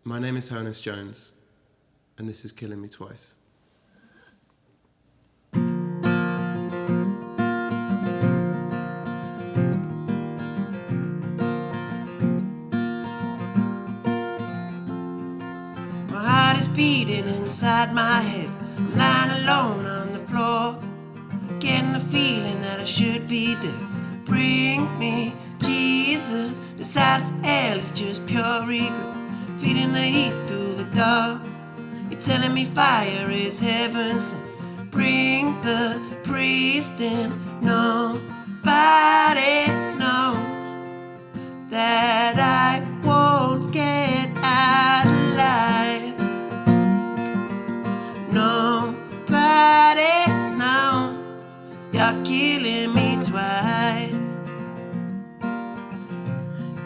My name is Honess Jones, and this is Killing Me Twice. My heart is beating inside my head. I'm lying alone on the floor, getting the feeling that I should be dead. Bring me Jesus. This house of hell is just pure regret. Feeding the heat through the dark. You're telling me fire is heaven sent. Bring the priest in. Nobody knows that I won't get out alive. Nobody knows you're killing me twice.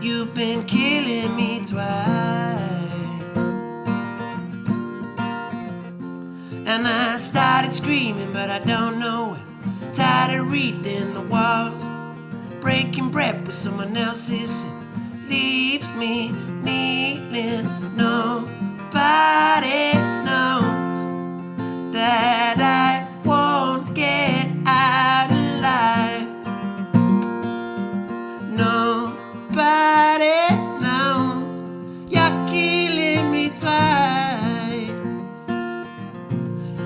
You've been killing me twice. And I started screaming, but I don't know it. Tired of reading the walls, breaking bread with someone else's sin. Leaves me kneeling. Nobody knows that I won't get out alive. Nobody knows you're killing me twice.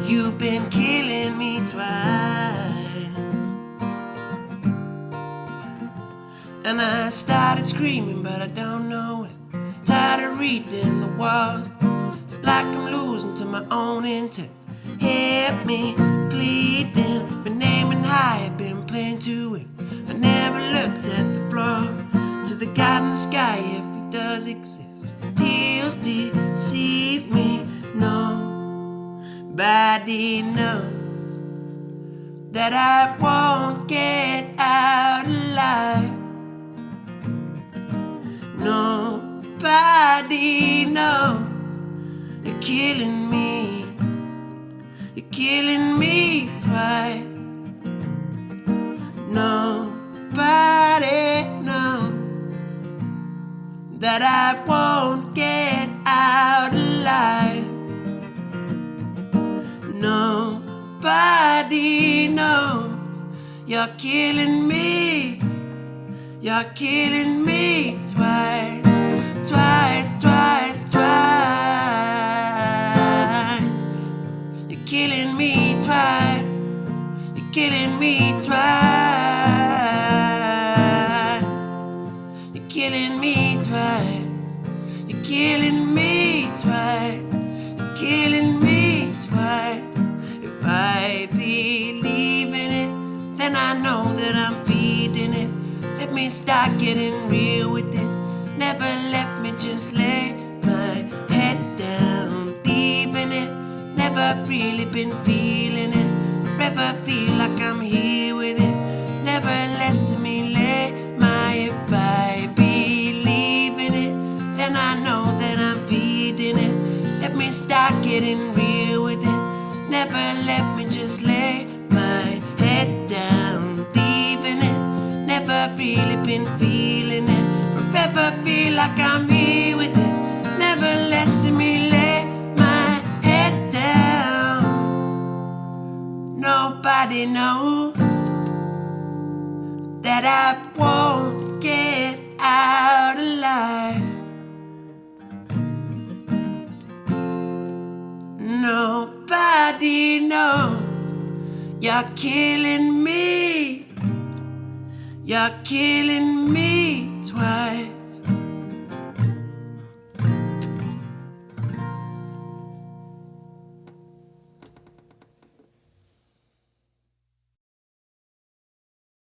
You've been killing me twice. And I started screaming, but I don't know it. Tired of reading the walls. It's like I'm losing to my own intent. Help me, bleeding. Been aiming high, been playing to it. I never looked at the floor, to the God in the sky if he does exist. Tears deceive me. Nobody knows that I won't get out alive. Nobody knows you're killing me. You're killing me twice. Nobody knows that I won't get out alive. Nobody knows you're killing me. You're killing me twice. Twice, twice, twice. You're killing me twice. You're killing me twice. You're killing me twice. You're killing me twice. You're killing me twice. If I believe in it, then I know that I'm feeding it. Let me start getting real with it. Never let me just lay my head down, leaving it. Never really been feeling it. Forever feel like I'm here with it. Never let me lay my. If I believe in it, then I know that I'm feeding it. Let me start getting real with it. Never let me just lay my head down, leaving it. Never really been feeling it. Forever feel like I'm here with it. Never let me lay my head down. Nobody knows that I won't get out alive. Nobody knows you're killing me. You're killing me.